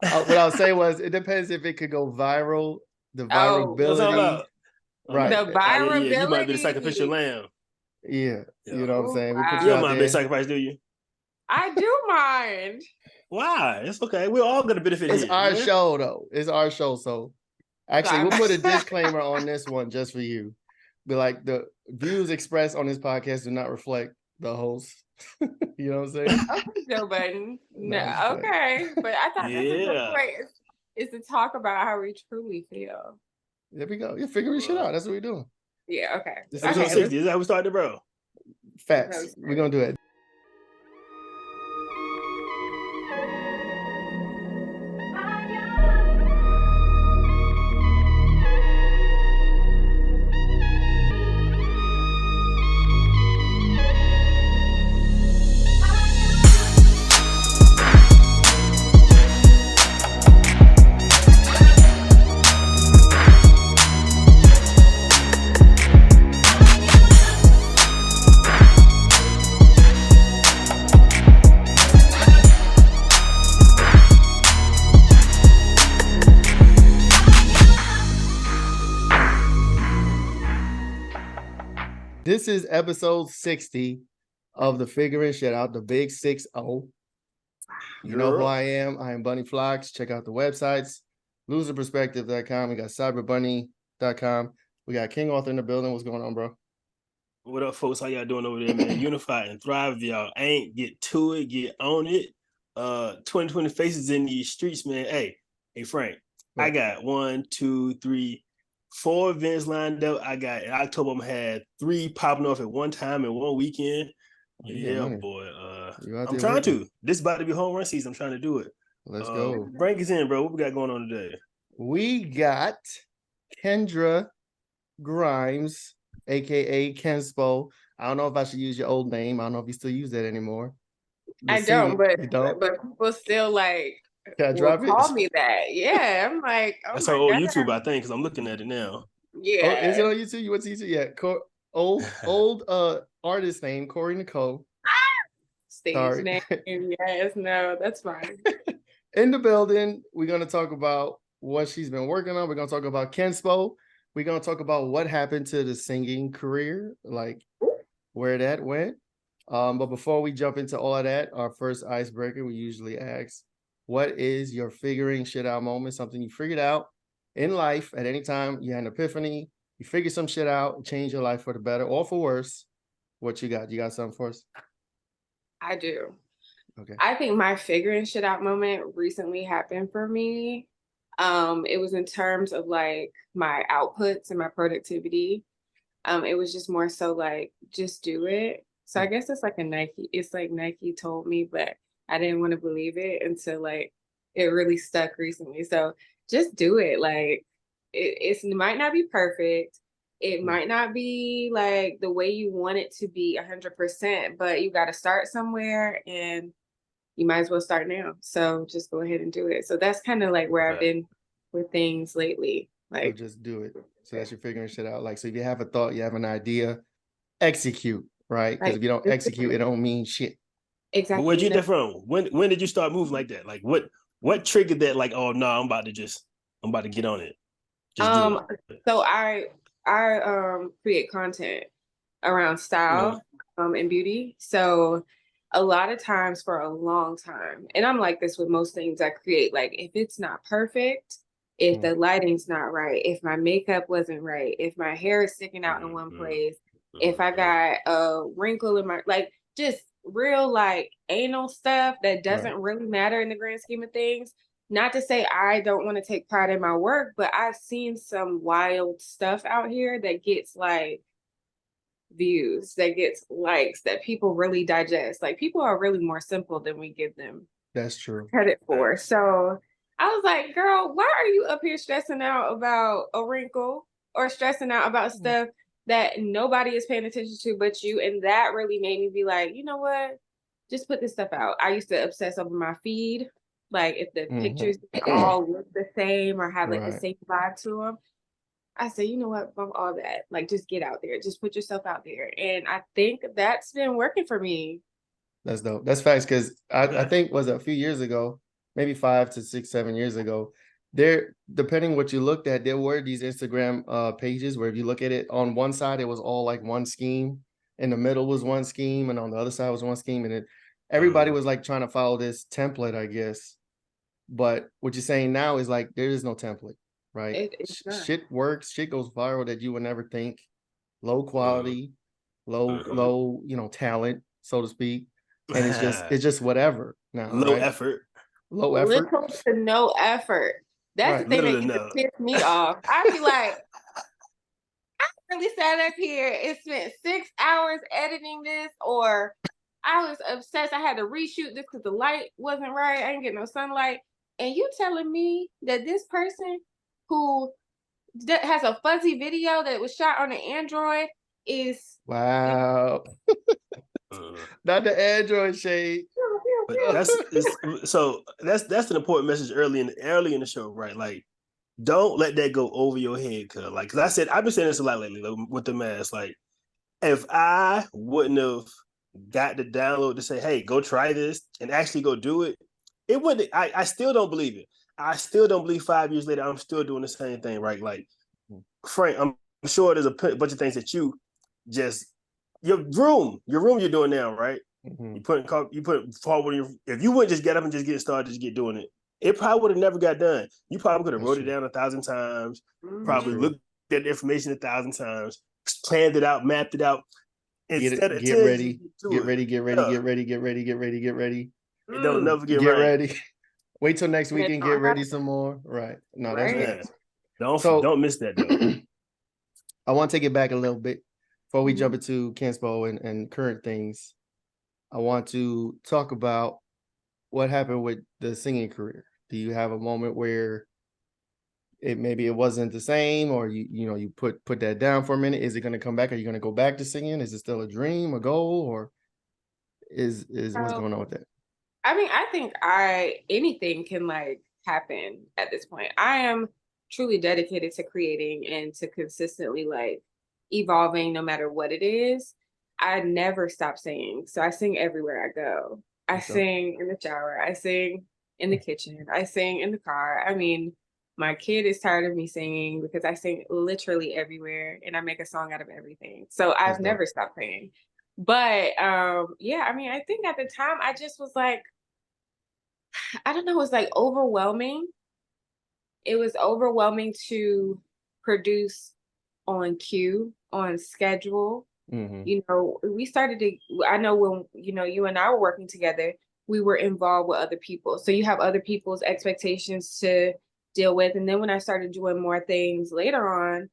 What I'll say was, it depends if it could go viral. The Oh, What's all viralability, about? right? the Yeah, you might be the sacrificial virability. lamb. Yeah, you Yeah. know what I'm Oh, saying. We put You you don't out wow. mind being there. sacrificed, do you? I do mind. Why? It's okay. We're all gonna benefit It's here, our man. show, though. It's our show, so So actually, I'm we'll put a disclaimer on this one just for you. Be like, the views expressed on this podcast do not reflect the host. You know what I'm saying? okay, Joe Budden. No, No, I'm just playing. okay. But I thought that's a good Yeah. point is to talk about how we truly feel. There we go. You're figuring shit out. That's what we're doing. Yeah, okay. This Episode Okay. 60. Is that how we started, bro? Facts. We're gonna do it. This is episode 60 of the Figuring Shit Out, the big 6-0. You know who I am. I am Bunny Flacs. Check out the websites, loserperspective.com. We got cyberbunny.com. We got King Author in the building. What's going on, bro? What up, folks? How y'all doing over there, man? Unify and thrive. If y'all ain't, get to it, get on it. 2020 faces in these streets, man. Hey, Frank. What? I got 1, 2, 3, 4 events lined up. I got in October, I'm had 3 popping off at one time in one weekend. Yeah, boy. I'm trying to. This is about to be home run season. I'm trying to do it. Let's go. Bring us in, bro. What we got going on today? We got Kendra Grimes, aka KENSPO. I don't know if I should use your old name. I don't know if you still use that anymore. I don't, but people still like call me that. Yeah, I'm like, oh, that's our old YouTube, I think, because I'm looking at it now. Yeah. Oh, is it on YouTube? You went to YouTube? Yeah. Old artist name, Kori Nicole. Stage name. Yes, no, that's fine. In the building, we're going to talk about what she's been working on. We're going to talk about KENSPO. We're going to talk about what happened to the singing career, like where that went. But before we jump into all of that, our first icebreaker, we usually ask, what is your figuring shit out moment? Something you figured out in life at any time. You had an epiphany. You figured some shit out, change your life for the better or for worse. What you got? You got something for us? I do. Okay. I think my figuring shit out moment recently happened for me. It was in terms of like my outputs and my productivity. It was just more so like, just do it. So I guess it's like Nike told me, but I didn't want to believe it until like it really stuck recently. So just do it. Like it might not be perfect. It might not be like the way you want it to be 100%, but you got to start somewhere and you might as well start now. So just go ahead and do it. So that's kind of like where I've been with things lately. Like, so just do it. So that's your figuring shit out. Like, so if you have a thought, you have an idea, execute, right? Because if you don't execute, it don't mean shit. Exactly. But where'd you get that from? When did you start moving like that? Like what triggered that? Like, oh no, I'm about to get on it. Just do it. So I create content around style and beauty. So a lot of times for a long time, and I'm like this with most things I create, like if it's not perfect, if the lighting's not right, if my makeup wasn't right, if my hair is sticking out in one place, if I got a wrinkle in my, like just real like anal stuff that doesn't really matter in the grand scheme of things. Not to say I don't want to take pride in my work, but I've seen some wild stuff out here that gets like views, that gets likes, that people really digest. Like people are really more simple than we give them credit for. So I was like, girl, why are you up here stressing out about a wrinkle or stressing out about stuff that nobody is paying attention to but you? And that really made me be like, you know what? Just put this stuff out. I used to obsess over my feed. Like if the pictures all look the same or have like the same vibe to them. I said, you know what, bump all that. Like just get out there. Just put yourself out there. And I think that's been working for me. That's dope. That's facts because I think was a few years ago, maybe 5 to 6, 7 years ago, there, depending what you looked at, there were these Instagram pages where if you look at it, on one side, it was all like one scheme, in the middle was one scheme, and on the other side was one scheme, and everybody was like trying to follow this template, I guess. But what you're saying now is like there is no template, right? Shit works, shit goes viral that you would never think. Low quality, low, talent, so to speak. And it's just whatever now. Low right? effort. Low effort. Little to no effort. That's the thing that used to piss me off. I'd be like, I really sat up here and spent 6 hours editing this, or I was obsessed. I had to reshoot this because the light wasn't right. I didn't get no sunlight. And you telling me that this person who has a fuzzy video that was shot on an Android is wow. Not the Android shade. But that's an important message early in the show, right? Like, don't let that go over your head, cause I said, I've been saying this a lot lately with the mask. Like, if I wouldn't have got the download to say, hey, go try this and actually go do it, it wouldn't. I still don't believe it. I still don't believe 5 years later I'm still doing the same thing, right? Like, Frank, I'm sure there's a bunch of things that you just your room you're doing now, right? Mm-hmm. You put forward if you wouldn't just get up and just get started, just get doing it, it probably would have never got done. You probably could have wrote it down 1,000 times, probably looked at the information 1,000 times, planned it out, mapped it out. Get ready. It don't never get right. ready. Wait till next week and get ready some more. Right. No, that's right. Don't miss that though. I want to take it back a little bit before we jump into KENSPO and current things. I want to talk about what happened with the singing career. Do you have a moment where it wasn't the same, or you put that down for a minute? Is it going to come back? Are you going to go back to singing? Is it still a dream, a goal, or is what's going on with that? I mean, I think anything can like happen at this point. I am truly dedicated to creating and to consistently like evolving no matter what it is. I never stop singing. So I sing everywhere I go. I sing in the shower. I sing in the kitchen. I sing in the car. I mean, my kid is tired of me singing because I sing literally everywhere and I make a song out of everything. So I've never stopped singing. But yeah, I mean, I think at the time I just was like, I don't know, it was like overwhelming. It was overwhelming to produce on cue, on schedule. Mm-hmm. I know when, you and I were working together, we were involved with other people. So you have other people's expectations to deal with. And then when I started doing more things later on,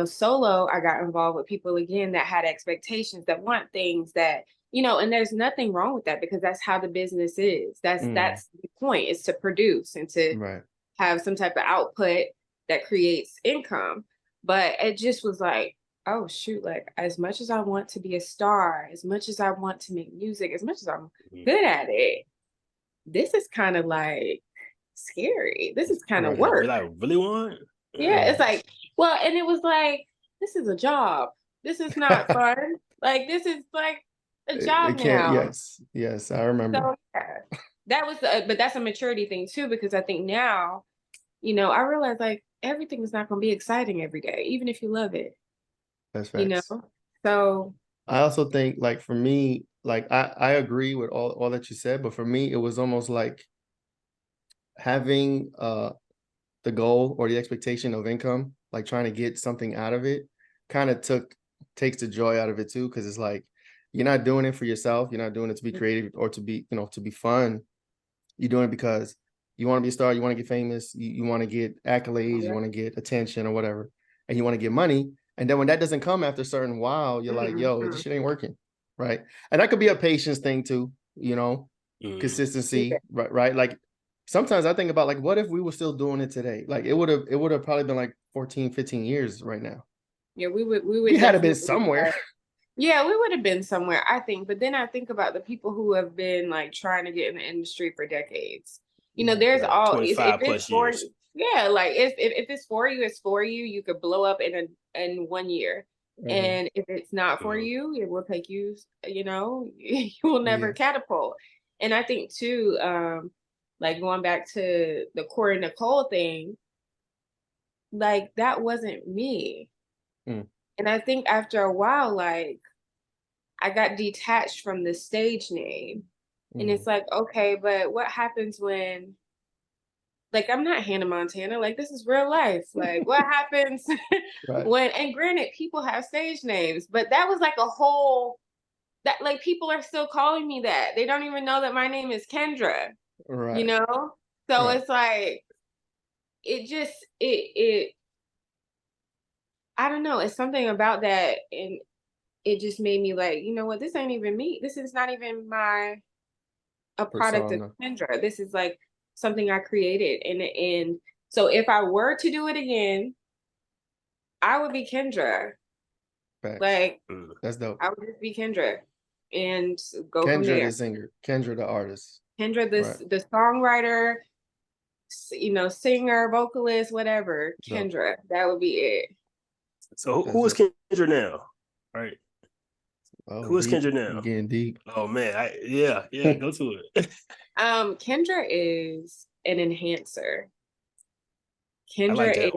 solo, I got involved with people again that had expectations, that want things that, and there's nothing wrong with that because that's how the business is. That's the point, is to produce and to have some type of output that creates income. But it just was like, oh shoot, like as much as I want to be a star, as much as I want to make music, as much as I'm good at it, this is kind of like scary. This is kind of work. I really want? Yeah, it's like, well, and it was like, this is a job. This is not fun. Like, this is like a job now. Yes, I remember. So, yeah, that was, but that's a maturity thing too, because I think now, I realize like everything is not going to be exciting every day, even if you love it. That's facts. So I also think, like, for me, like I agree with all that you said, but for me, it was almost like having the goal or the expectation of income, like trying to get something out of it, kind of takes the joy out of it too, because it's like you're not doing it for yourself, you're not doing it to be creative or to be to be fun. You're doing it because you want to be a star, you want to get famous, you want to get accolades, you want to get attention or whatever, and you want to get money. And then when that doesn't come after a certain while, you're like, yo, this shit ain't working, right? And that could be a patience thing too, consistency, right? Like sometimes I think about like, what if we were still doing it today? Like it would have probably been like 14, 15 years right now. Yeah, we would had to been somewhere. Yeah, we would have been somewhere, I think. But then I think about the people who have been like trying to get in the industry for decades. There's all 25 plus years. Yeah, like if it's for you, it's for you. You could blow up in 1 year. Mm-hmm. And if it's not for you, it will take you, you will never catapult. And I think too, like going back to the Kori Nicole thing, like that wasn't me. And I think after a while, like I got detached from the stage name. And it's like, okay, but what happens when, like, I'm not Hannah Montana, like this is real life. Like what happens when, and granted, people have stage names, but that was like a whole, that like people are still calling me that. They don't even know that my name is Kendra, you know? So it's like, it just, it, I don't know, it's something about that. And it just made me like, you know what, this ain't even me. This is not even a product of Kendra. This is like something I created. And so if I were to do it again, I would be Kendra. Facts. Like, that's dope. I would just be Kendra and go Kendra from there. the singer, Kendra the artist. Kendra the songwriter, you know, singer, vocalist, whatever. Kendra, that would be it. So who is Kendra now? Right. Who is Kendra now? Getting deep. Oh man, go to it. Kendra is an enhancer. Kendra is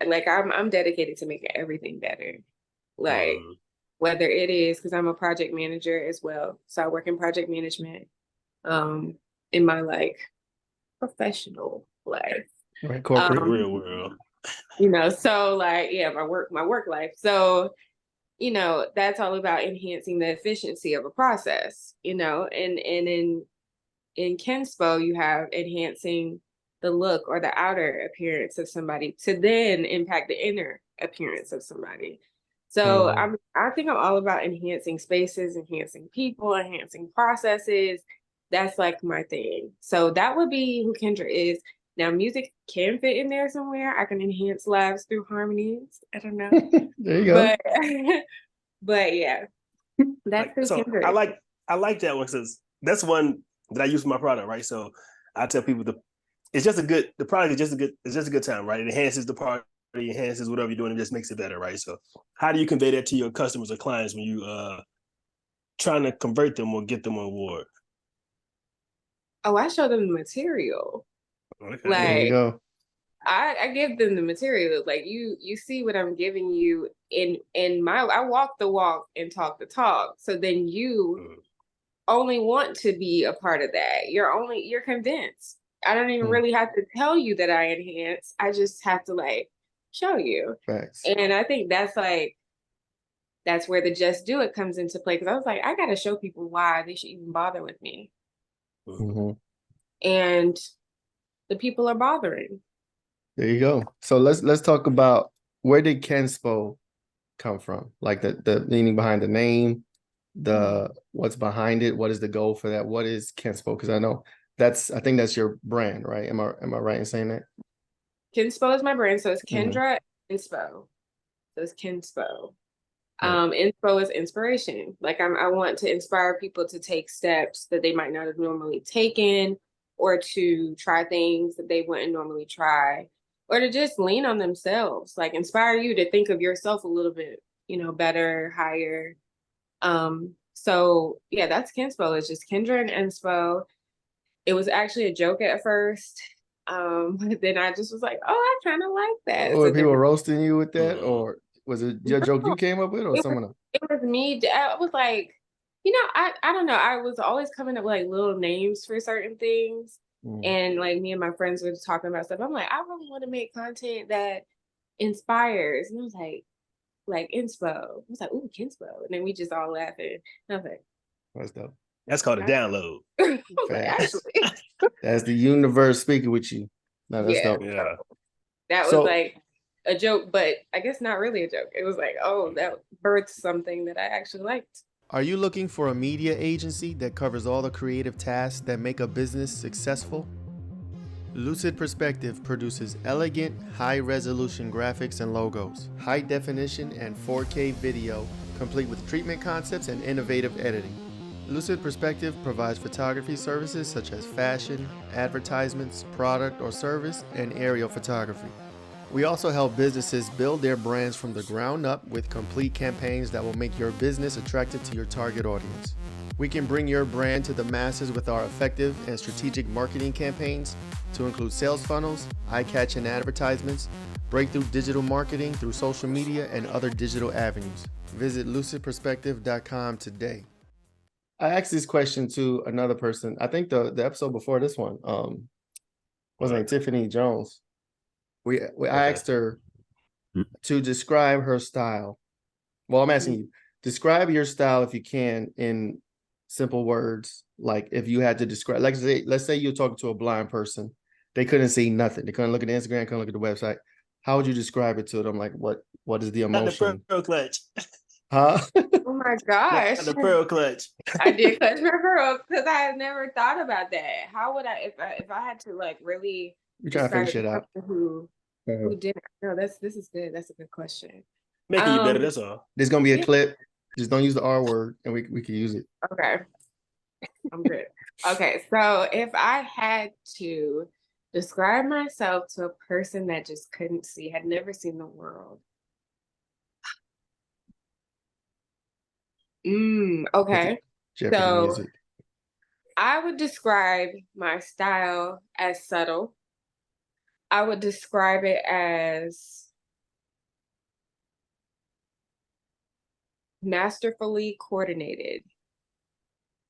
like I'm dedicated to making everything better. Like whether it is because I'm a project manager as well, so I work in project management. In my like professional life, right, corporate, real world. You know, so like my work life. So you know, that's all about enhancing the efficiency of a process, you know, and in KENSPO, you have enhancing the look or the outer appearance of somebody to then impact the inner appearance of somebody. So I think I'm all about enhancing spaces, enhancing people, enhancing processes. That's like my thing. So that would be who Kendra is. Now, music can fit in there somewhere. I can enhance lives through harmonies. I don't know. There you go. But yeah, that's who Kendra is. I like that one because that's one that I use for my product, right? So I tell people the product is just a good time, right? It enhances the party, enhances whatever you're doing, and just makes it better, right? So how do you convey that to your customers or clients when you trying to convert them or get them on board? Oh, I show them the material. Okay. Like, there you go. I give them the material. Like you see what I'm giving you in my, I walk the walk and talk the talk. So then you only want to be a part of that. You're convinced. I don't even really have to tell you that I enhance. I just have to like show you. Facts. And I think that's where the just do it comes into play. Cause I was like, I got to show people why they should even bother with me. And the people are bothering. There you go. So let's talk about where did KENSPO come from? Like the meaning behind the name, what's behind it, what is the goal for that? What is KENSPO? Because I think that's your brand, right? Am I right in saying that? KENSPO is my brand, so it's Kendra Inspo. So it's KENSPO. Inspo is inspiration. Like I want to inspire people to take steps that they might not have normally taken, or to try things that they wouldn't normally try, or to just lean on themselves, like inspire you to think of yourself a little bit, you know, better, higher. So yeah, that's KENSPO. It's just Kendra and Inspo. It was actually a joke at first. But then I just was like, oh, I kind of like that. Or So people roasting you with that, or was it your joke you came up with, or someone else? It was me. I was like, you know, I don't know. I was always coming up with like little names for certain things. And like me and my friends were talking about stuff. I'm like, I really want to make content that inspires. And I was like Inspo. I was like, ooh, KENSPO. And then we just all laughing. And I was like, that's dope. That's called a download. Actually. That's the universe speaking with you. No, that's dope. Yeah. That was like a joke, but I guess not really a joke. It was like, oh, that birthed something that I actually liked. Are you looking for a media agency that covers all the creative tasks that make a business successful? Lucid Perspective produces elegant, high-resolution graphics and logos, high-definition and 4K video, complete with treatment concepts and innovative editing. Lucid Perspective provides photography services such as fashion, advertisements, product or service, and aerial photography. We also help businesses build their brands from the ground up with complete campaigns that will make your business attractive to your target audience. We can bring your brand to the masses with our effective and strategic marketing campaigns to include sales funnels, eye-catching advertisements, breakthrough digital marketing through social media, and other digital avenues. Visit lucidperspective.com today. I asked this question to another person. I think the episode before this one, was named Tiffany Jones. I asked her to describe her style. Well, I'm asking you, describe your style if you can in simple words. Like if you had to describe, like let's say you're talking to a blind person, they couldn't see nothing. They couldn't look at the Instagram, couldn't look at the website. How would you describe it to them? Like what is the emotion? The pearl clutch. Huh? Oh my gosh. The pearl clutch. I did clutch my pearl because I had never thought about that. How would I if I had to like really You're trying to figure shit out. Who didn't? No, this is good. That's a good question. Making you better, that's all. There's gonna be a clip. Just don't use the R word and we can use it. Okay. I'm good. Okay, so if I had to describe myself to a person that just couldn't see, had never seen the world. Okay. So music. I would describe my style as subtle. I would describe it as masterfully coordinated,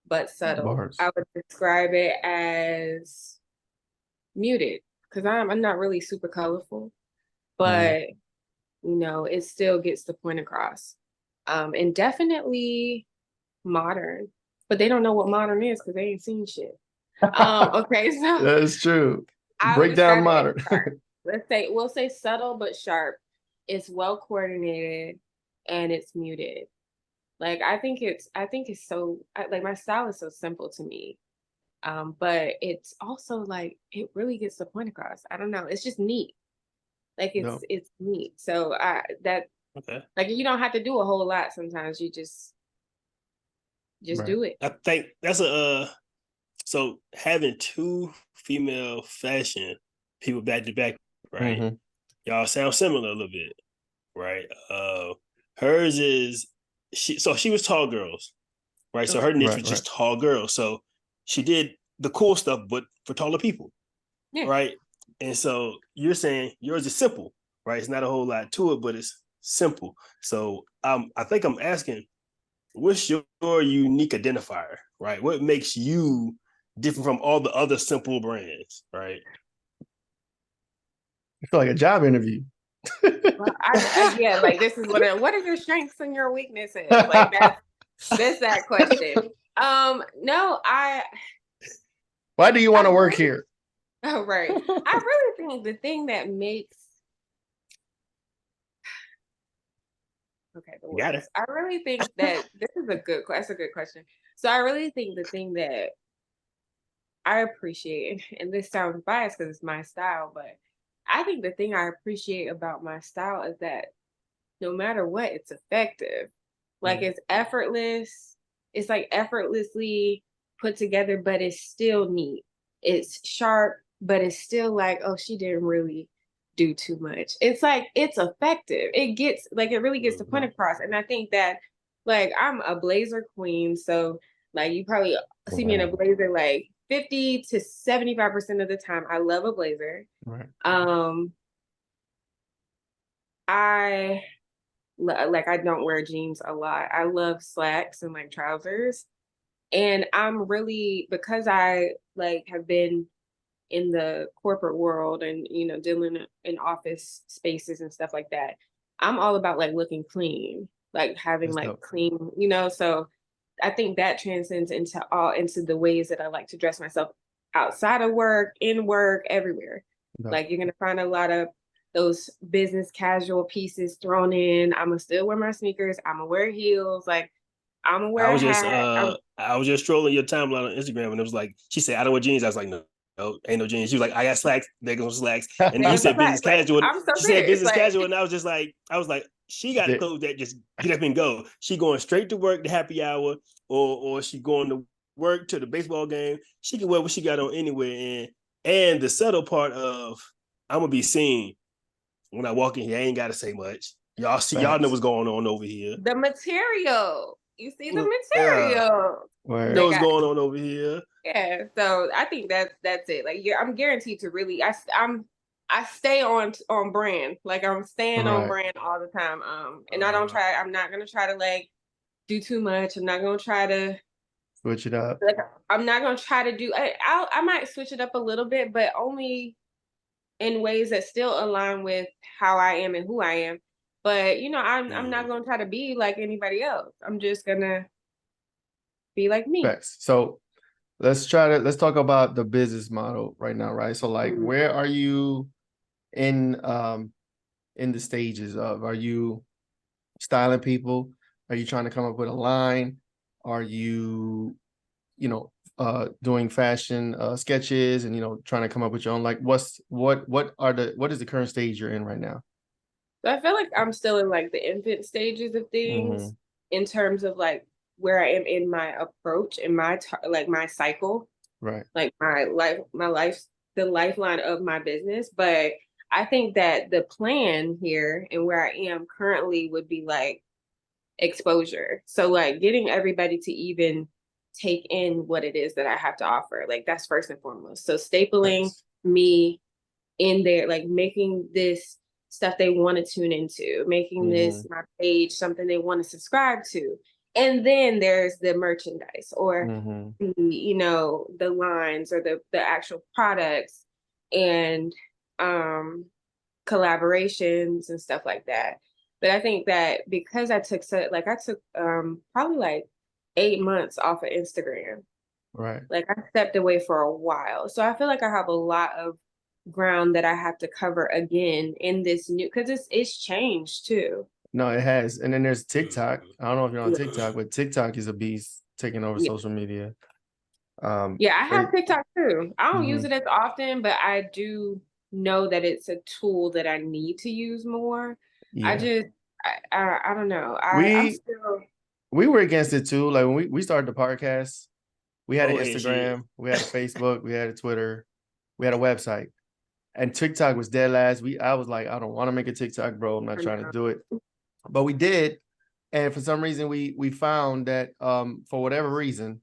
but subtle. Bars. I would describe it as muted because I'm not really super colorful, but you know, it still gets the point across. And definitely modern, but they don't know what modern is because they ain't seen shit. Okay, so that's true. Break down modern. We'll say subtle but sharp. It's well coordinated and it's muted. Like I think it's so like my style is so simple to me. But it's also like it really gets the point across. I don't know. It's just neat. Like it's neat. So like you don't have to do a whole lot sometimes. You just do it. I think that's so having two female fashion people back to back, right? Y'all sound similar a little bit, right? Hers is she was tall girls, right? So her niche was just tall girls. So she did the cool stuff, but for taller people, right? And so you're saying yours is simple, right? It's not a whole lot to it, but it's simple. So I think I'm asking, what's your unique identifier, right? What makes you different from all the other simple brands, right? I feel like a job interview. Well, like this is what are your strengths and your weaknesses? Like that's that question. No, why do you want to work here? Oh, right. I really think the thing that makes I really think that that's a good question. So I really think the thing that I appreciate, and this sounds biased because it's my style, but I think the thing I appreciate about my style is that no matter what, it's effective. Like it's effortless. It's like effortlessly put together, but it's still neat. It's sharp, but it's still like, oh, she didn't really do too much. It's like, it's effective. It really gets the point across. And I think that like, I'm a blazer queen. So like, you probably see me in a blazer, like 50 to 75% of the time. I love a blazer. Right. I don't wear jeans a lot. I love slacks and like trousers. And I'm really, because I like have been in the corporate world and, you know, dealing in office spaces and stuff like that, I'm all about like looking clean, like having clean, you know, so I think that transcends into the ways that I like to dress myself outside of work, in work, everywhere. Like you're going to find a lot of those business casual pieces thrown in. I'm gonna still wear my sneakers. I'm gonna wear heels. Like I'm gonna wear a hat. I was just strolling your timeline on Instagram and it was like, she said, I don't wear jeans. I was like, no, ain't no jeans. She was like, I got slacks. There goes slacks. And then you said business casual. She said business casual. And I was like, she got clothes that just get up and go. She going straight to work, the happy hour, or she going to work to the baseball game. She can wear what she got on anywhere. And the subtle part of I'm gonna be seen when I walk in here. I ain't gotta say much. Y'all know what's going on over here. The material. you see the Yeah. material. Word. Know Like, what's going on over here. yeah, so I think that's it. Like, I'm guaranteed to really. I stay on brand. Like, I'm staying on Right. brand all the time. And I don't try. I'm not gonna try to like do too much. I'm not gonna try to Switch it up. like. I'm not gonna try to do. I might switch it up a little bit, but only in ways that still align with how I am and who I am. But I'm not gonna try to be like anybody else. I'm just gonna be like me. Facts. So let's talk about the business model right now, right? So like, Mhm. where are you in the stages of? Are you styling people? Are you trying to come up with a line? Are you, doing fashion sketches and trying to come up with your own? Like, what is the current stage you're in right now? So I feel like I'm still in like the infant stages of things in terms of like where I am in my approach and like my cycle, Right. like the lifeline of my business. But I think that the plan here and where I am currently would be like exposure. So like getting everybody to even take in what it is that I have to offer. Like that's first and foremost. So stapling Nice. me in there, like making this stuff they want to tune into, making this my page something they want to subscribe to. And then there's the merchandise or the lines or the actual products and collaborations and stuff like that. But I think that because I took probably like 8 months off of Instagram. Right. Like I stepped away for a while. So I feel like I have a lot of ground that I have to cover again in this new, because it's changed too. No, it has. And then there's TikTok. I don't know if you're on TikTok, but TikTok is a beast taking over social media. Yeah, I have TikTok too. I don't use it as often, but I do know that it's a tool that I need to use more. Yeah. I don't know. We were against it too. Like when we started the podcast, we had an Oh, yeah, Instagram, we had a Facebook, we had a Twitter, we had a website. And TikTok was dead last. I was like, I don't want to make a TikTok, bro. I'm not trying to do it. But we did. And for some reason we found that for whatever reason,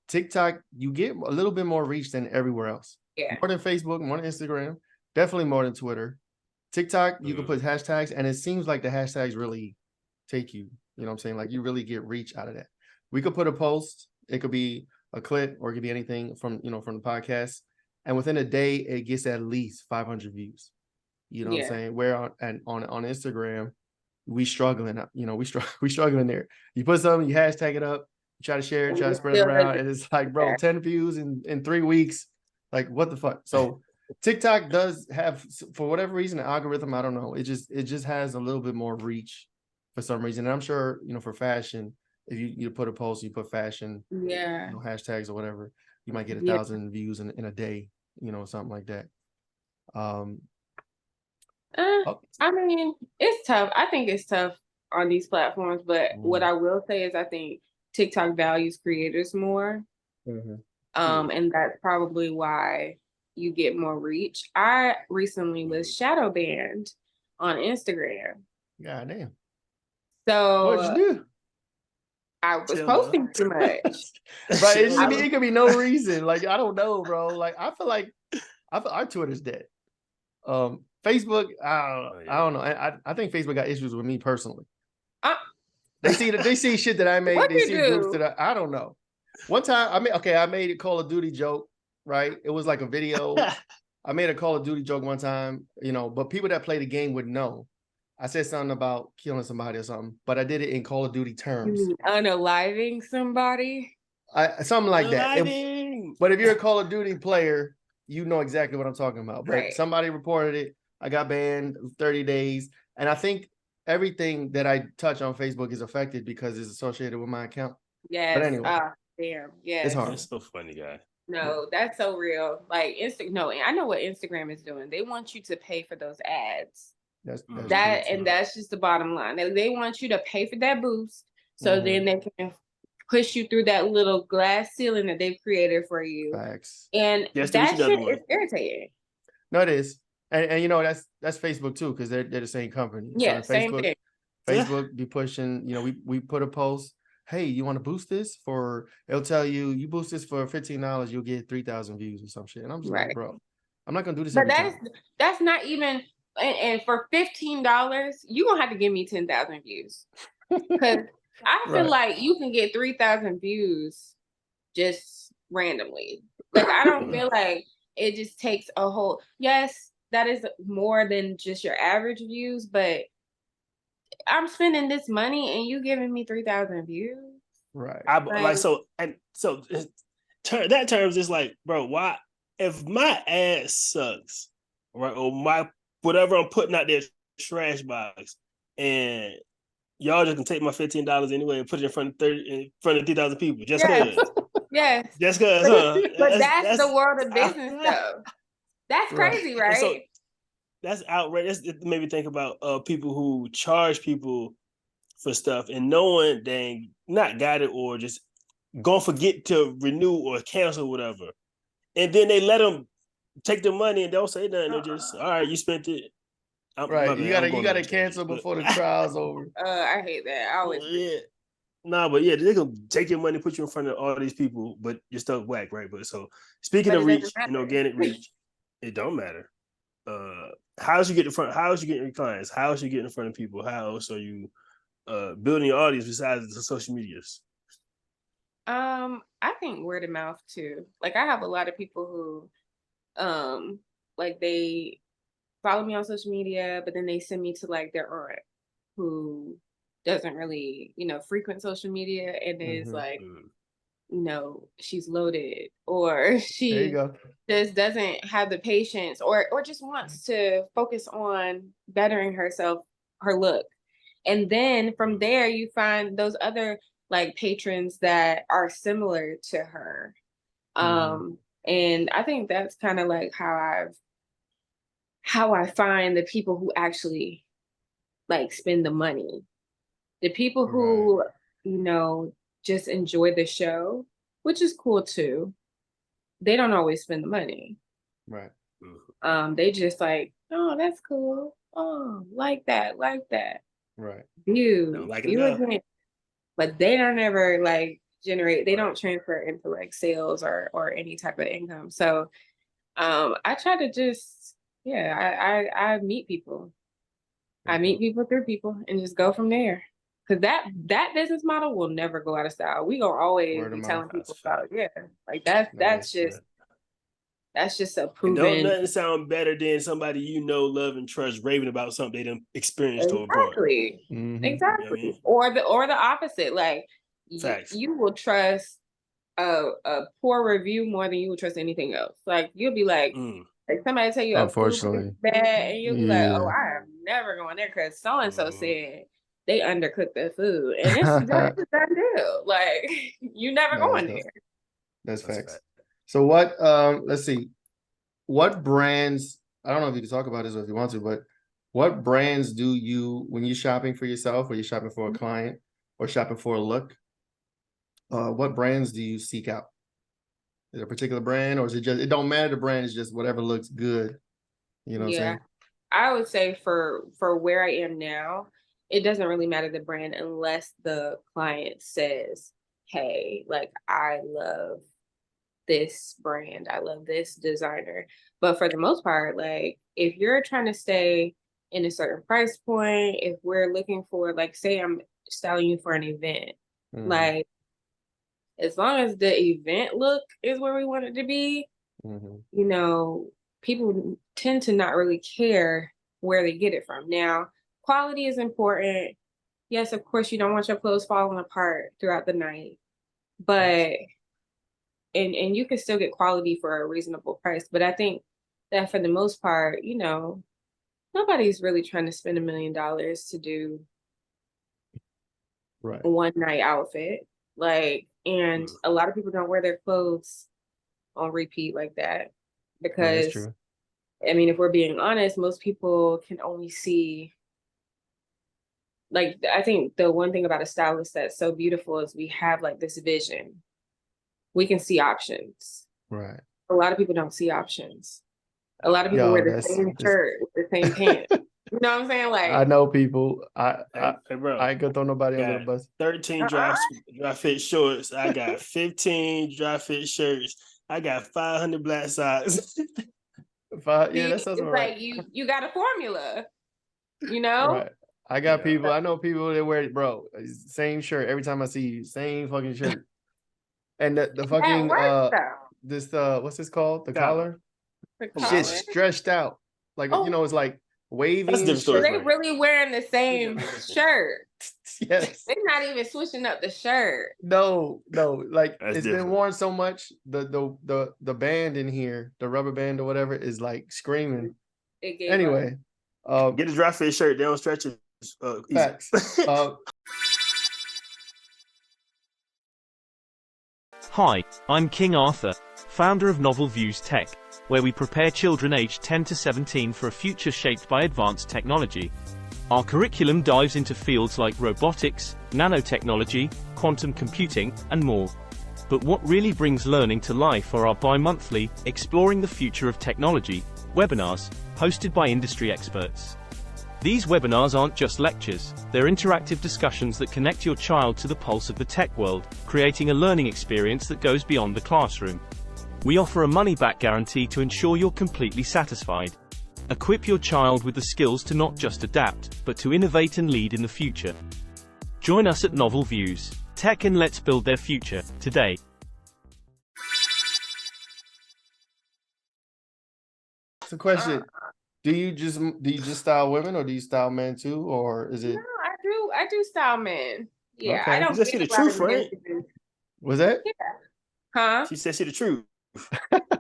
TikTok, you get a little bit more reach than everywhere else. Yeah. More than Facebook, more than Instagram, definitely more than Twitter. TikTok, you can put hashtags, and it seems like the hashtags really take you. You know what I'm saying? Like you really get reach out of that. We could put a post, it could be a clip, or it could be anything from from the podcast. And within a day, it gets at least 500 views. You know what I'm saying? Where on Instagram, we struggling, we struggling there. You put something, you hashtag it up, you try to share it, try to spread it around, and it's like, bro, 10 views in 3 weeks. Like, what the fuck? So TikTok does have, for whatever reason, an algorithm, I don't know. It just has a little bit more reach for some reason. And I'm sure, for fashion, if you put a post, you put fashion, hashtags or whatever, you might get 1,000 views in a day, something like that. I mean, it's tough. I think it's tough on these platforms, but what I will say is I think TikTok values creators more. And that's probably why you get more reach. I recently was shadow banned on Instagram. God damn. So what'd you do? I was posting too much. But it could be no reason. Like, I don't know, bro. Like, I feel like our Twitter's dead. Facebook, I don't know. I think Facebook got issues with me personally. They see shit that I made. They see groups that I don't know. One time I made a Call of Duty joke, right? It was like a video. I made a Call of Duty joke one time, but people that play the game would know. I said something about killing somebody or something, but I did it in Call of Duty terms. Unaliving somebody? Something like that. But if you're a Call of Duty player, you know exactly what I'm talking about. But somebody reported it. I got banned 30 days. And I think everything that I touch on Facebook is affected because it's associated with my account. Yes. But anyway. Damn. Yes. It's hard. That's so funny, guy. No, that's so real. Like I know what Instagram is doing. They want you to pay for those ads. That's just the bottom line. They want you to pay for that boost, so then they can push you through that little glass ceiling that they've created for you. Facts. And that shit is irritating. No, it is. And that's Facebook too, because they're the same company. Yeah, so same thing. Facebook be pushing, we put a post, hey, you want to boost this it'll tell you boost this for $15, you'll get 3,000 views or some shit. And I'm just like, bro, I'm not gonna do this But every time. that's not even, and for $15, you're gonna have to give me 10,000 views. Because I feel like you can get 3,000 views just randomly. Like, I don't feel like it just takes a whole, yes, that is more than just your average views, but I'm spending this money and you giving me 3,000 views. Right. That terms is like, bro, why if my ad sucks, right, or my whatever I'm putting out there trash box, and y'all just can take my $15 anyway and put it in front of 3,000 people just because. Yes. Just because. But that's the world of business, though. That's crazy, right? So that's outrageous. It made me think about people who charge people for stuff and knowing they not got it or just gonna forget to renew or cancel or whatever, and then they let them take the money and don't say nothing. They're just, all right, you spent it. Right, you gotta cancel before the trial's over. I hate that. I always they can take your money, put you in front of all these people, but you're stuck whack, right? But so speaking of reach and organic reach, it don't matter. How else you get in front? How else you getting your clients? How else you getting in front of people? How else are you building your audience besides the social medias? I think word of mouth too. Like, I have a lot of people who, like, they follow me on social media, but then they send me to like their aunt who doesn't really, frequent social media and is like, she's loaded, or she just doesn't have the patience or just wants to focus on bettering herself, her look. And then from there, you find those other like patrons that are similar to her. And I think that's kind of like how I find the people who actually like spend the money. The people who, just enjoy the show, which is cool too. They don't always spend the money. Right. They just like, oh, that's cool. Oh, like that. Right. View again. But they don't ever like generate, they don't transfer into like sales or any type of income. So I try to just, I meet people. I meet people through people and just go from there. Because that business model will never go out of style. We gonna always be telling people about like that's just a proven. And don't nothing sound better than somebody love and trust raving about something they done experienced or bought. Exactly. Or the opposite. Like you will trust a poor review more than you would trust anything else. Like you'll be like somebody tell you unfortunately a food is bad, and you'll be like, oh, I am never going there because so and so said they undercooked their food, and that's a done deal. Like you never going there. That's facts. So what? Let's see. What brands? I don't know if you can talk about this or if you want to, but what brands do you, when you're shopping for yourself, or you're shopping for a client, or shopping for a look? What brands do you seek out? Is there a particular brand, or is it just, it don't matter the brand, it's just whatever looks good? You know what I'm saying? I would say for where I am now, it doesn't really matter the brand unless the client says, hey, like I love this brand, I love this designer. But for the most part, like if you're trying to stay in a certain price point, if we're looking for, like, say I'm styling you for an event, like as long as the event look is where we want it to be, people tend to not really care where they get it from. Now, quality is important. Yes, of course, you don't want your clothes falling apart throughout the night, but and you can still get quality for a reasonable price. But I think that for the most part, nobody's really trying to spend $1 million to do a one night outfit. Like, and a lot of people don't wear their clothes on repeat like that because, I mean, if we're being honest, most people can only see, like, I think the one thing about a stylist that's so beautiful is we have like this vision. We can see options. Right. A lot of people don't see options. A lot of people wear the same shirt with the same pants. You know what I'm saying? I Like, know people. Hey, bro, I ain't gonna throw nobody under the got bus. 13 uh-uh. dry fit shorts. I got 15 dry fit shirts. I got 500 black socks. Yeah, See, that sounds it's all right. like you got a formula, you know? Right. I got Yeah. people. I know people that wear, bro, same shirt every time I see you, same fucking shirt. And the That fucking works though. this what's this called? The Collar. collar? The Come on, Shit's collar. man. stretched out. Like Oh, it's like wavy That's a and different story, so they Frank. really wearing the same shirt. yes. They're not even switching up the shirt. No, like That's it's been different. worn so much. The band in here, the rubber band or whatever, is like screaming. It gave up. Anyway, Get a dry fit shirt. They don't stretch it easy. facts. Hi, I'm King Arthur, founder of Novel Views Tech, where we prepare children aged 10 to 17 for a future shaped by advanced technology. Our curriculum dives into fields like robotics, nanotechnology, quantum computing, and more. But what really brings learning to life are our bi-monthly, Exploring the Future of Technology, webinars, hosted by industry experts. These webinars aren't just lectures, they're interactive discussions that connect your child to the pulse of the tech world, creating a learning experience that goes beyond the classroom. We offer a money-back guarantee to ensure you're completely satisfied. Equip your child with the skills to not just adapt, but to innovate and lead in the future. Join us at Novel Views Tech and let's build their future today. It's a question. Do you just style women, or do you style men too, or is it? No, I do style men. Yeah, Okay. I don't You just get see a the lot truth, of men right? to do. Was that? Huh? She said she the truth.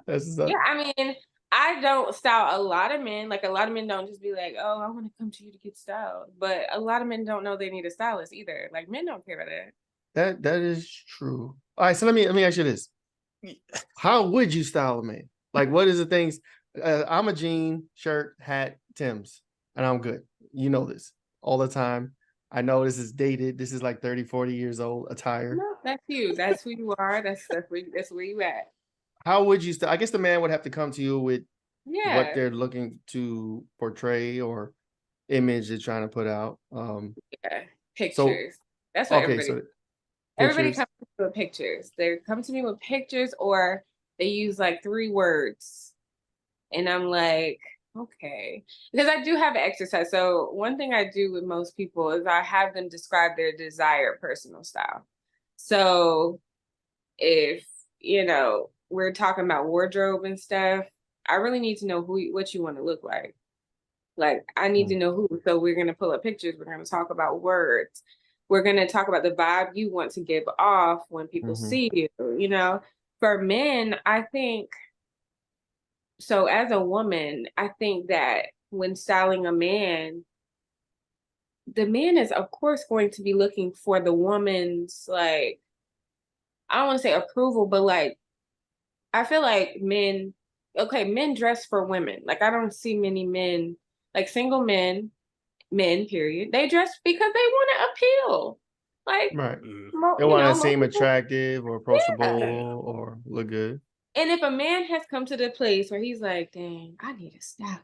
That's Yeah, I mean, I don't style a lot of men. Like a lot of men don't just be like, "Oh, I want to come to you to get styled." But a lot of men don't know they need a stylist either. Like men don't care about that. that is true. All right, so let me ask you this: how would you style a man? Like, what is the things? I'm a jean, shirt, hat, Tim's, and I'm good. You know this all the time. I know this is dated. This is like 30, 40 years old attire. No, that's you. That's who you are. That's where you at. How would you style? I guess the man would have to come to you with what Yeah, they're looking to portray or image they're trying to put out. yeah. So Pictures. That's what okay, so everybody pictures. comes to me with pictures. They come to me with pictures or they use like 3 words. And I'm like, okay. Because I do have an exercise. So one thing I do with most people is I have them describe their desired personal style. So if, we're talking about wardrobe and stuff, I really need to know what you want to look like. Like I need to know who. So we're gonna pull up pictures. We're gonna talk about words. We're gonna talk about the vibe you want to give off when people see you. For men, I think so. As a woman, I think that when styling a man, the man is of course going to be looking for the woman's like I don't want to say approval, but like I feel like men dress for women. Like I don't see many men, like single men period, they dress because they want to appeal. Like, Right. Mhm. They want to most seem people, attractive or approachable yeah. or look good. And if a man has come to the place where he's like, dang, I need a stylist.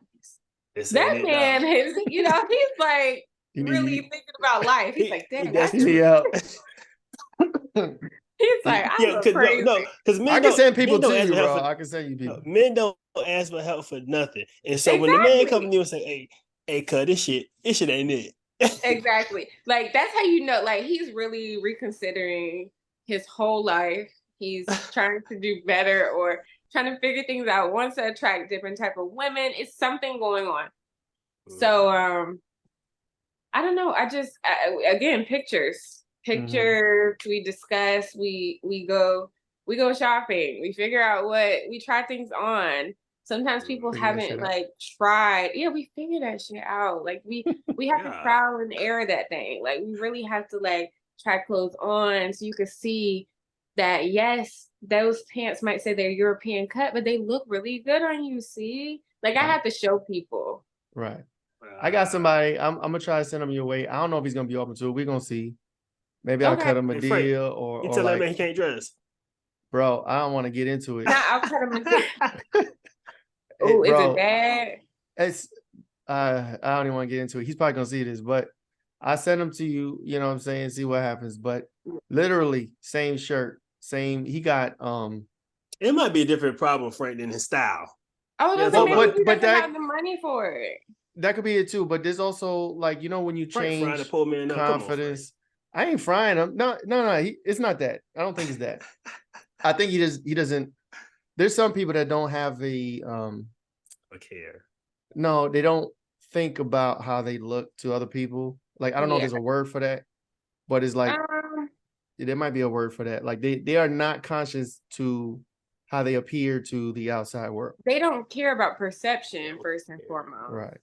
This That ain't it, man dog. is, he's like You really need thinking about life. He's like, He dang, I desperate. you help. he's like, I Yeah, look because crazy. because I men can send people men don't to ask you, for help bro. for I can send you people. men don't ask for help for nothing. And so when the man comes to you and say, hey, cut this shit ain't it. Exactly. Like that's how you know, like he's really reconsidering his whole life. He's trying to do better or trying to figure things out, wants to attract different type of women. It's something going on. So I don't know. Again, pictures. Pictures, we discuss, we go shopping, we figure out we try things on. Sometimes people Figure that haven't shit out. like tried. Yeah, we figure that shit out. Like we have to Yeah. trial and error that thing. Like we really have to like try clothes on so you can see that yes, those pants might say they're European cut, but they look really good on you. See, like I have to show people. Right. I got somebody. I'm gonna try to send him your way. I don't know if he's gonna be open to it. We're gonna see. Maybe I'll Okay. cut him a Hey, Frank, deal you or tell that man like, he can't dress. bro, I don't want to get into it. Now I'll cut them a Hey, Oh, is it bro, bad? it's I don't even want to get into it. He's probably gonna see this, but I sent him to you. You know what I'm saying? See what happens. But literally, same shirt, same. He got It might be a different problem, Frank, than his style. I was Yeah, gonna say maybe but- he but doesn't that- have the money for it. that could be it too. But there's also like when you Frank frying change the poor man up. Come on, confidence. I ain't frying him. No. It's not that. I don't think it's that. I think he doesn't. There's some people that don't have a care. No, they don't think about how they look to other people. Like I don't know if there's a word for that, but it's like there might be a word for that. Like they are not conscious to how they appear to the outside world. They don't care about perception first and foremost. Right.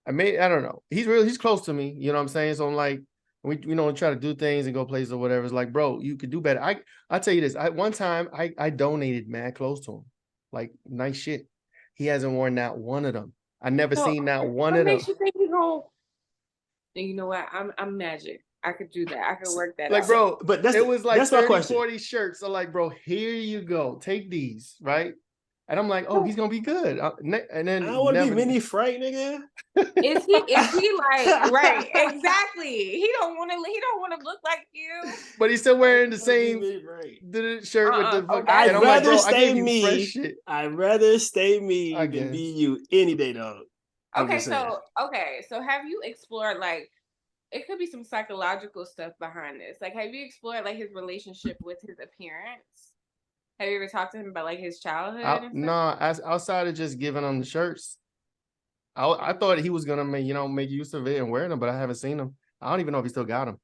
I don't know. He's close to me. You know what I'm saying? So I'm like, we try to do things and go places or whatever. It's like, bro, you could do better. I tell you this. One time I donated mad clothes to him, like nice shit. He hasn't worn not one of them. I never seen not one of them. What makes you think you gonna? You know what? I'm magic. I could do that. I could work that. Like, out. bro, but it was like 30, 40 40 shirts. So like, bro, here you go. Take these, right? And I'm like, oh, he's gonna be good. And then I don't want to be mini Frank, nigga. Is he like right? Exactly. He don't want to look like you. But he's still wearing the same shirt with the fuck. I'd rather like, stay me. I'd rather stay me than be you any day, dog. Okay, so have you explored like it could be some psychological stuff behind this? Like, have you explored like his relationship with his appearance? Have you ever talked to him about like his childhood? No, outside of just giving him the shirts. I thought he was gonna make use of it and wear them, but I haven't seen them. I don't even know if he still got them.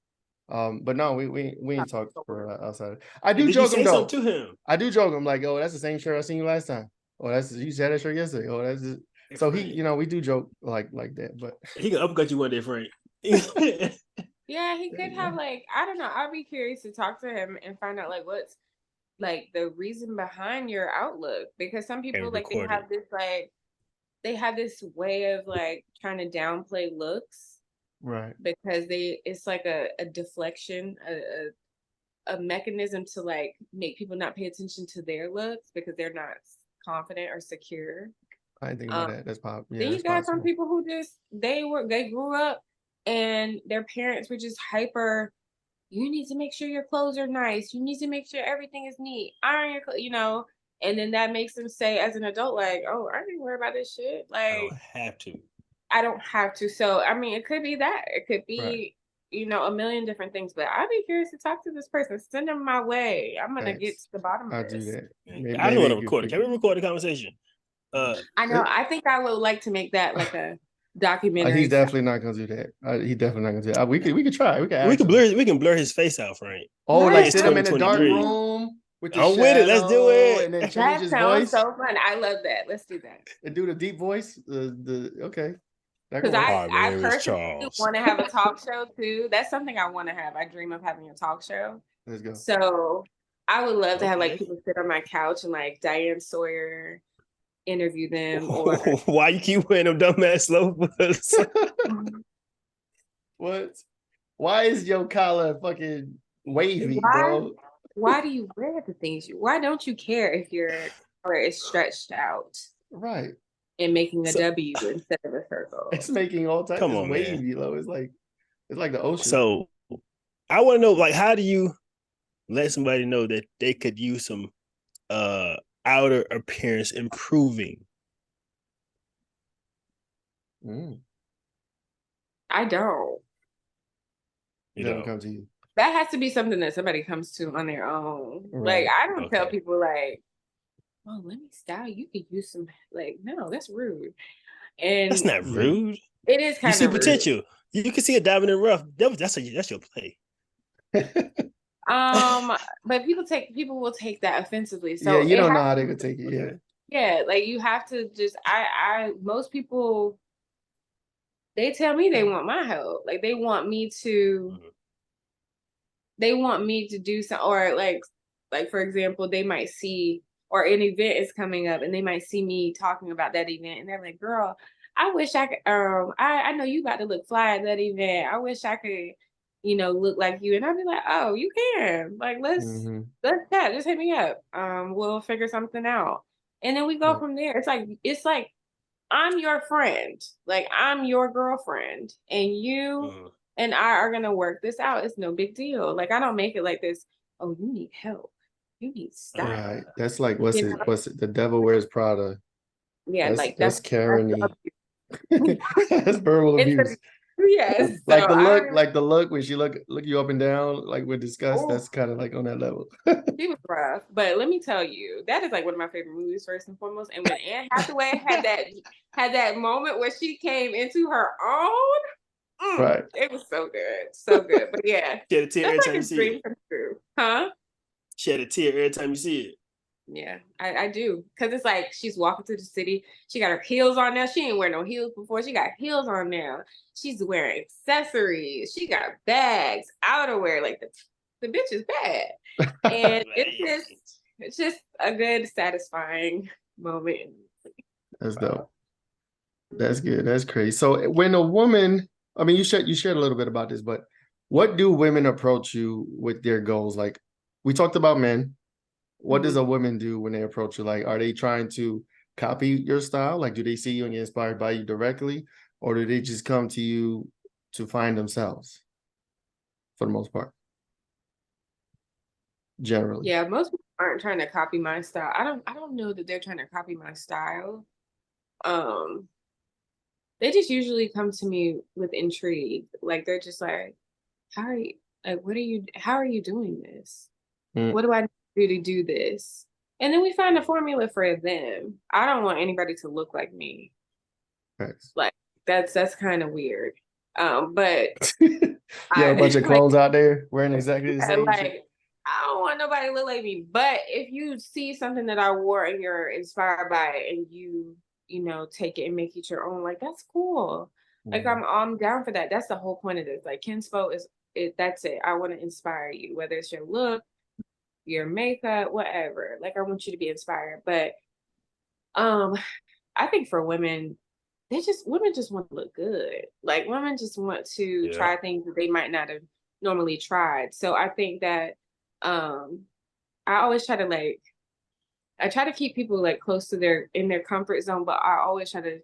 But no, we ain't talked for outside. I do joke him though. To him? I do joke him like, oh, that's the same shirt I seen you last time. Oh, you had that shirt yesterday. Oh, that's just... So he, we do joke like that, but he can upcut you one day, Frank. Yeah, he could have like, I don't know. I'd be curious to talk to him and find out like what's like the reason behind your outlook, because some people like they have this way of like trying to downplay looks, right? Because it's like a deflection, a mechanism to like make people not pay attention to their looks because they're not confident or secure. I didn't think about that. That's pop. Yeah, then you got some people who just they grew up and their parents were just hyper. You need to make sure your clothes are nice. You need to make sure everything is neat. Iron your clothes, and then that makes them say as an adult, like, oh, I didn't worry about this shit. Like, I don't have to. So, I mean, it could be that. It could be, a million different things. But I'd be curious to talk to this person. Send them my way. I'm going to get to the bottom of this. I'll do that. Maybe, I don't want to record it. Can we record the conversation? I know. I think I would like to make that like a documentary. He's definitely not gonna do that. He's definitely not gonna do that. We could try. We can blur his face out, Frank. Oh, like sit him in a dark room with the with it. Let's do it. And then change that his sounds voice. so fun. I love that. Let's do that. And do the deep voice. Okay. Because I personally want to have a talk show too. That's something I want to have. I dream of having a talk show. Let's go. So I would love to have like people sit on my couch and like Diane Sawyer interview them. Or why you keep wearing them dumbass loafers? What? Why is your collar fucking wavy, bro? Why do you wear the things why don't you care if your collar is stretched out? Right. And making a W instead of a circle. It's making all types of wavy, though. It's like the ocean. So I want to know, like, how do you let somebody know that they could use some outer appearance improving? I don't. It don't come to you. That has to be something that somebody comes to on their own. Right. Like, I don't tell people like, oh, let me style. You could use some, like, no, that's rude. And that's not rude. It is kind of rude. You see rude. Potential. You can see a diamond in the rough. That's your play. But people will take that offensively. So yeah, you don't know how they could take it. Yeah. Yeah, like you have to just most people, they tell me they want my help. Like they want me to do something, or like for example, they might see, or an event is coming up and they might see me talking about that event and they're like, girl, I wish I could, I know you about to look fly at that event. I wish I could, look like you. And I'll be like, oh, you can. Like, let's chat. Just hit me up. We'll figure something out. And then we go from there. It's like I'm your friend. Like, I'm your girlfriend. And you and I are going to work this out. It's no big deal. Like, I don't make it like this. Oh, you need help. You need style. Right. That's like, what's You it? know? What's it? The Devil Wears Prada. Yeah, like That's Karen. that's That's verbal abuse. yes. Like So the look when she look you up and down, like with disgust. oh, That's kind of like on that level. she was rough. But let me tell you, that is like one of my favorite movies, first and foremost. And when Anne Hathaway had that moment where she came into her own, Right. it was so good. So good. But yeah. Shed a tear every That's time like you a see dream it. come true. Huh? Shed a tear every time you see it. Yeah, I do. Because it's like she's walking through the city. She got her heels on now. She ain't wear no heels before. She got heels on now. She's wearing accessories. She got bags, outerwear. Like the bitch is bad. And it's just a good, satisfying moment. That's dope. That's good. That's crazy. So when a woman, I mean, you shared a little bit about this, but what do women approach you with their goals? Like we talked about men. What does a woman do when they approach you? Like, are they trying to copy your style? Like, do they see you and get inspired by you directly? Or do they just come to you to find themselves for the most part? Generally. Yeah, most people aren't trying to copy my style. I don't know that they're trying to copy my style. They just usually come to me with intrigue. Like they're just like, how are you how are you doing this? What do I do to do this? And then we find a formula for them. I don't want anybody to look like me. Thanks. Like that's kind of weird. But you have a bunch of clones out there wearing exactly the same like shit. I don't want nobody to look like me. But if you see something that I wore and you're inspired by it and you know, take it and make it your own, like that's cool. Like I'm down for that. That's the whole point of this. Like KENSPO is it, that's it. I want to inspire you, whether it's your look, your makeup, whatever. Like I want you to be inspired. But I think for women, women just want to look good. Like women just want to try things that they might not have normally tried. So I think that I always try to I try to keep people like close to in their comfort zone, but I always try to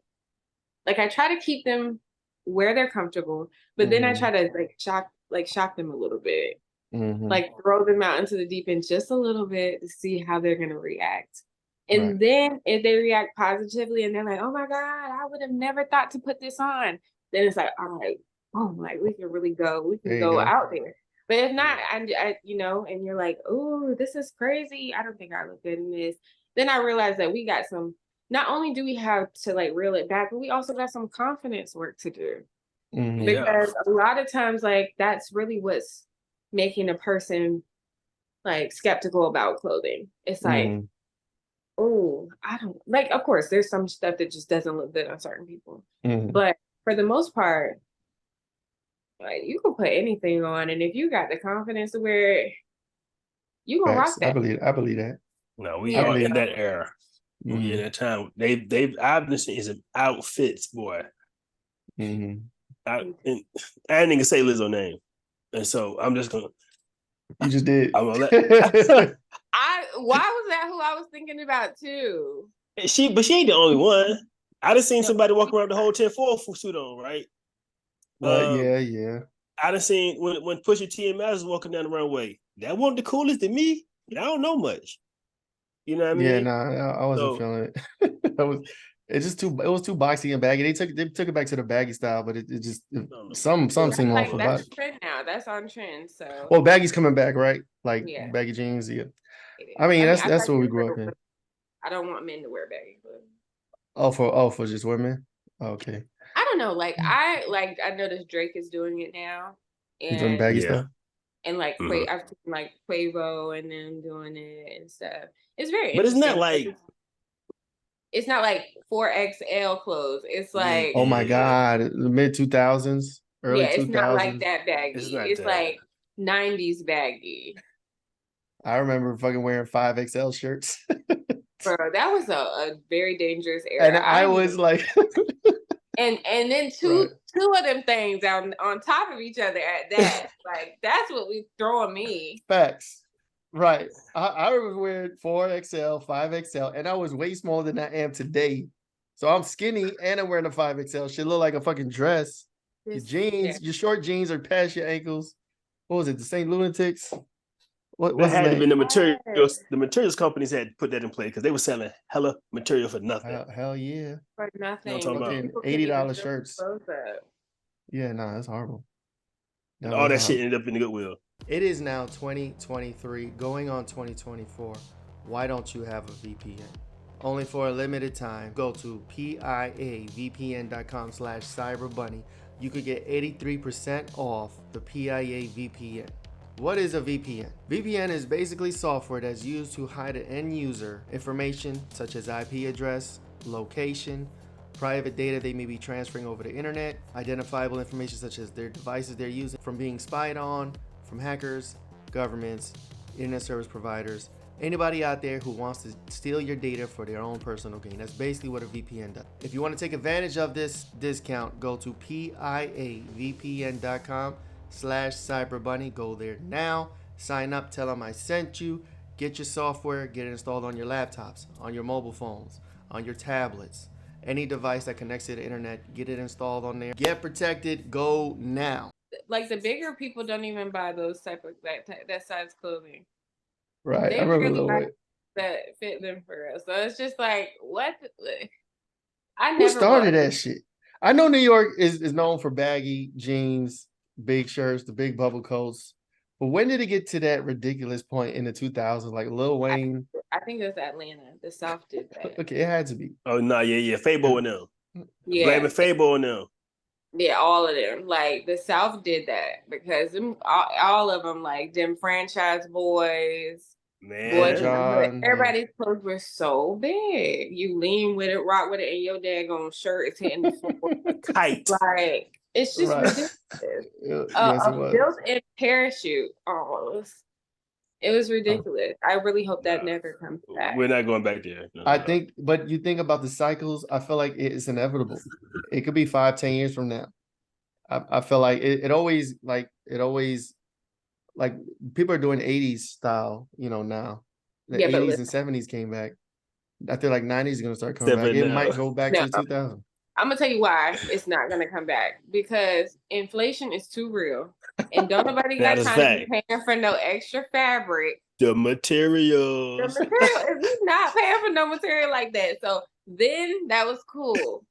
keep them where they're comfortable, but then I try to shock them a little bit. Like throw them out into the deep end just a little bit to see how they're going to react. And then if they react positively and they're like, oh my God, I would have never thought to put this on. Then it's like, all right, like we can really we can go out there. But if not, I you know, and you're like, oh, this is crazy. I don't think I look good in this. Then I realized that we got not only do we have to like reel it back, but we also got some confidence work to do. Because a lot of times, like, that's really what's making a person like skeptical about clothing. It's like, oh, I don't like, of course, there's some stuff that just doesn't look good on certain people. But for the most part, like you can put anything on, and if you got the confidence to wear it, you gonna rock that. I believe that. No, we are in that era. We in that time. I've been seeing some outfits, boy. I didn't even say Lizzo's name, and so I'm just gonna. You just did. I'm gonna let. Why was that who I was thinking about too? But she ain't the only one. I just seen somebody walk around the whole 10-4 suit on, right? Yeah. I done seen when Pusha T and Maz was walking down the runway. That wasn't the coolest to me. I don't know much. You know what I mean? Yeah, nah, I wasn't feeling it. It was too boxy and baggy. They took it back to the baggy style, but it just some seem off about it. That's trend now. That's on trend. So well, baggy's coming back, right? Like baggy jeans. Yeah. I mean, that's what we grew up in. I don't want men to wear baggy clothes. For just women? Okay. I don't know. I noticed Drake is doing it now. And he's doing baggy stuff. And I've seen Quavo and them doing it and stuff. It's very but interesting. It's not like 4XL clothes. It's like oh my God, the mid 2000s, early 2000s. It's not like that baggy. It's like 90s baggy. I remember fucking wearing 5XL shirts. Bro, that was a very dangerous era. And I was like and then two of them things on top of each other at that. Like that's what was throwing me. Facts. Right. I was wearing 4XL, 5XL, and I was way smaller than I am today. So I'm skinny and I'm wearing a 5XL. Shit look like a fucking dress. Your jeans, your short jeans are past your ankles. What was it? The St. Lunatics? What's That his had to name? be the materials. The materials companies had to put that in play because they were selling hella material for nothing. Hell yeah. For nothing. You know what I'm Fucking $80 shirts. Yeah, nah, that's horrible. And all that shit ended up in the Goodwill. It is now 2023, going on 2024. Why don't you have a VPN? Only for a limited time, go to piavpn.com/cyberbunny. You could get 83% off the PIA VPN. What is a VPN? VPN is basically software that's used to hide an end user information such as IP address, location, private data they may be transferring over the internet, identifiable information such as their devices they're using from being spied on, from hackers, governments, internet service providers, anybody out there who wants to steal your data for their own personal gain. That's basically what a VPN does. If you want to take advantage of this discount, go to piavpn.com/cyberbunny. Go there now, sign up, tell them I sent you, get your software, get it installed on your laptops, on your mobile phones, on your tablets, any device that connects to the internet, get it installed on there. Get protected, go now. Like the bigger people don't even buy those type of that size clothing. Right. They I remember really a little bit. that fit them for real. So it's just like, what? Who started that shit? I know New York is known for baggy jeans, big shirts, the big bubble coats. But when did it get to that ridiculous point in the 2000s? Like Lil Wayne? I think it was Atlanta. The South did that. Okay, it had to be. Oh, no, yeah. Fabo and them. Yeah. Blaming Fabo and them. Yeah, all of them. Like the South did that because them, all of them, like them franchise boys, man, John, everybody's clothes were so big. You lean with it, rock with it, and your daggone shirt is hitting the floor. Tight. Like it's just ridiculous. Yes, it was. Built-in parachute almost. It was ridiculous. I really hope that never comes back. We're not going back there. No, I think, but you think about the cycles, I feel like it's inevitable. It could be 5-10 years from now. I feel like it always like people are doing 80s style, now. The 80s and 70s came back. I feel like 90s is gonna start coming back. It might go back to 2000. I'm gonna tell you why it's not gonna come back, because inflation is too real, and don't nobody got time to be paying for no extra fabric. The materials. If we not paying for no material like that, so then that was cool,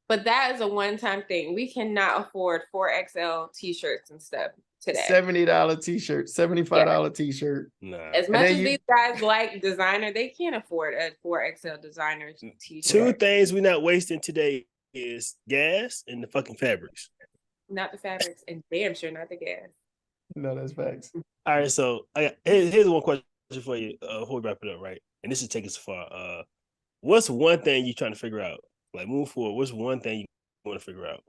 but that is a one-time thing. We cannot afford 4XL t-shirts and stuff today. $70 t-shirt, $75 t-shirt. Nah. As much as these guys like designer, they can't afford a 4XL designer t-shirt. Two things we're not wasting today is gas and the fucking fabrics. Not the fabrics, and damn sure not the gas. No, that's facts. All right, so here's one question for you before we wrap it up, right? And this should take us far. What's one thing you're trying to figure out? Like, move forward, what's one thing you want to figure out?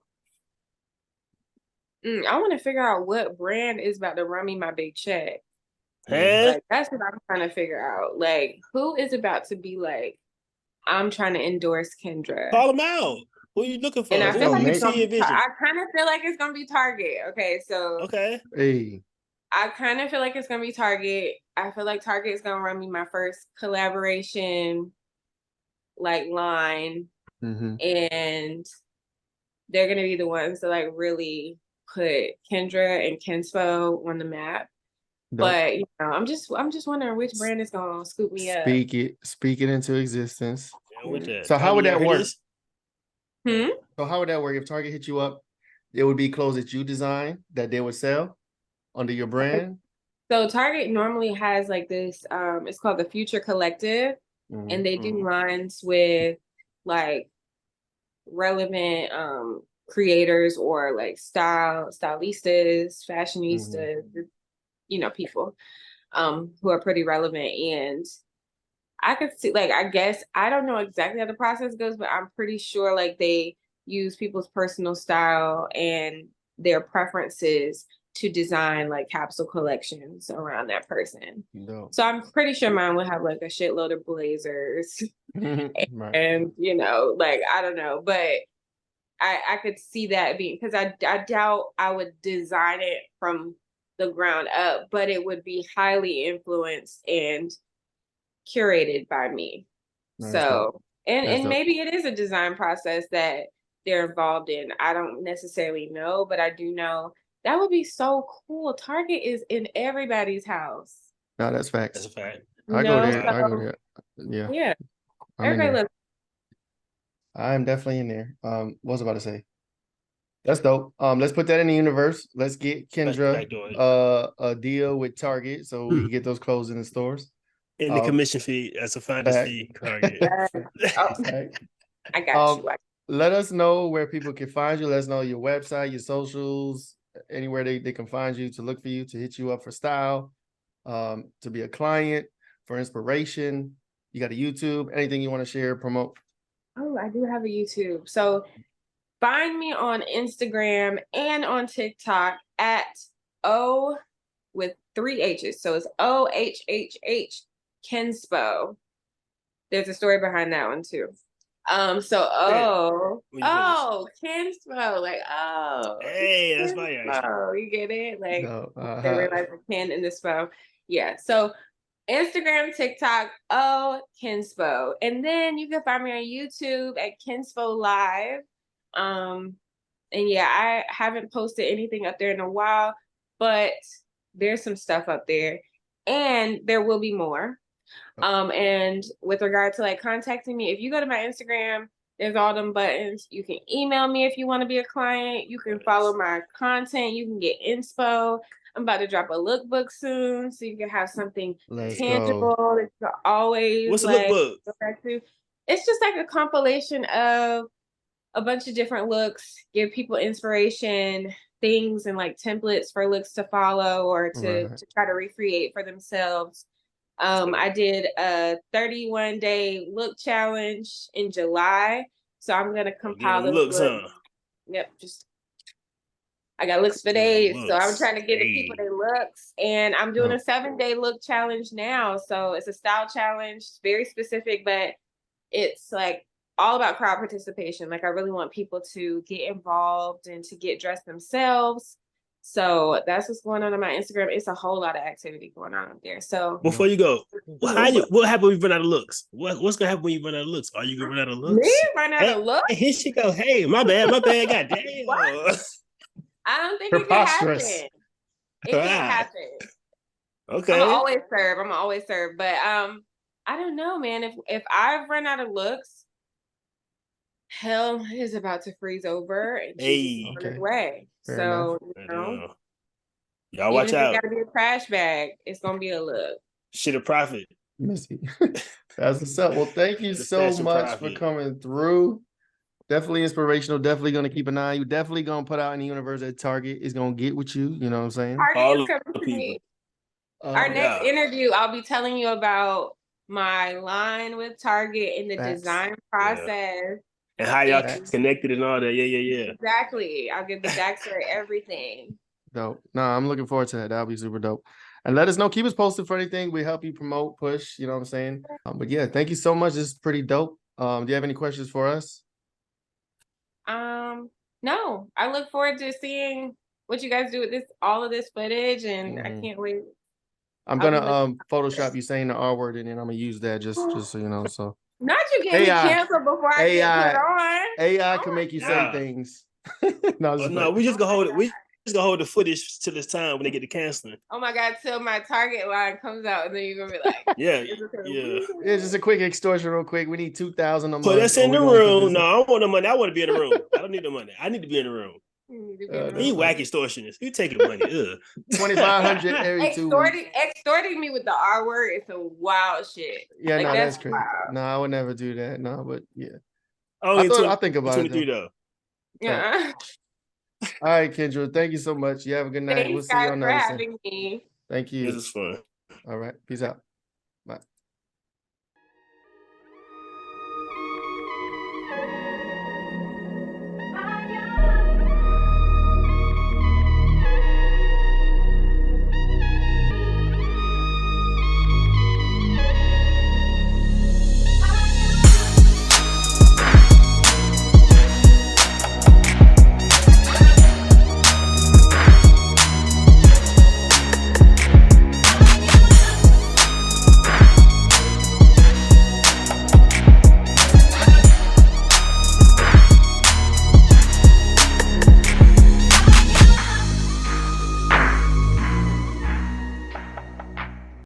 I want to figure out what brand is about to run me my big check. Like, that's what I'm trying to figure out. Like, who is about to be like, I'm trying to endorse Kendra? Call them out. Who are you looking for? And I feel like I kind of feel like it's gonna be Target. Okay, so hey, I kind of feel like it's gonna be Target. I feel like Target is gonna run me my first collaboration, like line, and they're gonna be the ones to like really put Kendra and KENSPO on the map. But I'm just wondering which brand is gonna scoop me up. Speak it into existence. Yeah, so how would that work? So how would that work? If Target hit you up, it would be clothes that you design that they would sell under your brand? So Target normally has like this, it's called the Future Collective, and they do lines with like relevant creators or like stylistas, fashionistas, people who are pretty relevant. And I could see, like, I guess, I don't know exactly how the process goes, but I'm pretty sure like they use people's personal style and their preferences to design like capsule collections around that person. No. So I'm pretty sure mine would have like a shitload of blazers and, like, I don't know, but I could see that being, because I doubt I would design it from the ground up, but it would be highly influenced and curated by me. Nice. So And maybe it is a design process that they're involved in. I don't necessarily know, but I do know that would be so cool. Target is in everybody's house. No, that's facts. That's a fact. I go there. I go there. Yeah. Yeah. I'm in Everybody there. loves. I'm definitely in there. What was I about to say? That's dope. Let's put that in the universe. Let's get Kendra a deal with Target so we can get those clothes in the stores. In the commission fee, that's a finder's fee. Target. I got you. Let us know where people can find you. Let us know your website, your socials, anywhere they can find you, to look for you, to hit you up for style, to be a client, for inspiration. You got a YouTube, anything you want to share, promote? Oh, I do have a YouTube. So find me on Instagram and on TikTok at O with 3 H's. So it's OHHH KENSPO. There's a story behind that one too. So KENSPO, like hey, that's my action. You get it? Like they Uh-huh. realize the Ken in the Spo. Yeah. So Instagram, TikTok, KENSPO. And then you can find me on YouTube at KENSPO Live. And yeah, I haven't posted anything up there in a while, but there's some stuff up there. And there will be more. And with regard to like contacting me, if you go to my Instagram, there's all them buttons. You can email me if you want to be a client. You can follow my content. You can get inspo. I'm about to drop a lookbook soon, so you can have something tangible that you can always. What's a lookbook? Go back to. It's just like a compilation of a bunch of different looks, give people inspiration, things and like templates for looks to follow or to try to recreate for themselves. I did a 31-day look challenge in July, so I'm gonna compile those looks. Yep, I got looks for days, so I'm trying to get the people their looks, and I'm doing a 7-day look challenge now. So it's a style challenge, very specific, but it's like all about crowd participation. Like I really want people to get involved and to get dressed themselves. So that's what's going on my Instagram. It's a whole lot of activity going on up there. So before you go, what happens when you run out of looks? What's gonna happen when you run out of looks? Are you gonna run out of looks? Me run out of looks? Here she go. Hey, my bad. God damn. What? I don't think it can happen. It can't happen. Okay. I'm always serve. But I don't know, man. If I've run out of looks, hell is about to freeze over and she's on its way. So, y'all watch out. It's gotta be a trash bag. It's gonna be a look. Shit a profit. Missy. That's what's up. Well, thank you so much for coming through. Definitely inspirational. Definitely gonna keep an eye on you. Definitely gonna put out in the universe that Target is gonna get with you. You know what I'm saying? Target is coming to me. Our next interview, I'll be telling you about my line with Target and the design process. And how y'all connected and all that. Yeah. Exactly. I'll give the backstory, everything. Dope. No, I'm looking forward to that. That'll be super dope. And let us know. Keep us posted for anything. We help you promote, push. You know what I'm saying? But yeah, thank you so much. This is pretty dope. Do you have any questions for us? No. I look forward to seeing what you guys do with all of this footage, and I can't wait. I'm gonna Photoshop you saying the R word, and then I'm gonna use that just so you know. So not you get me canceled before I get put on. AI can make you say things. No, we just gonna hold it. We just gonna hold the footage till it's time when they get to canceling. Oh my God! Till my Target line comes out, and then you're gonna be like, yeah. It's just a quick extortion, real quick. We need 2,000 a month. Put us in the room. No, I don't want the money. I want to be in the room. I don't need the money. I need to be in the room. You whack extortionist. You taking the money. 2,500 every 2 weeks. Extorting me with the R word is some wild shit. Yeah, like, no, that's crazy. Wild. No, I would never do that. No, but yeah. I'll think about 23 it though. Yeah. All right, Kendra. Thank you so much. You have a good night. Thanks, we'll see you on the other side. Having me. Thank you. This is fun. All right. Peace out. Bye.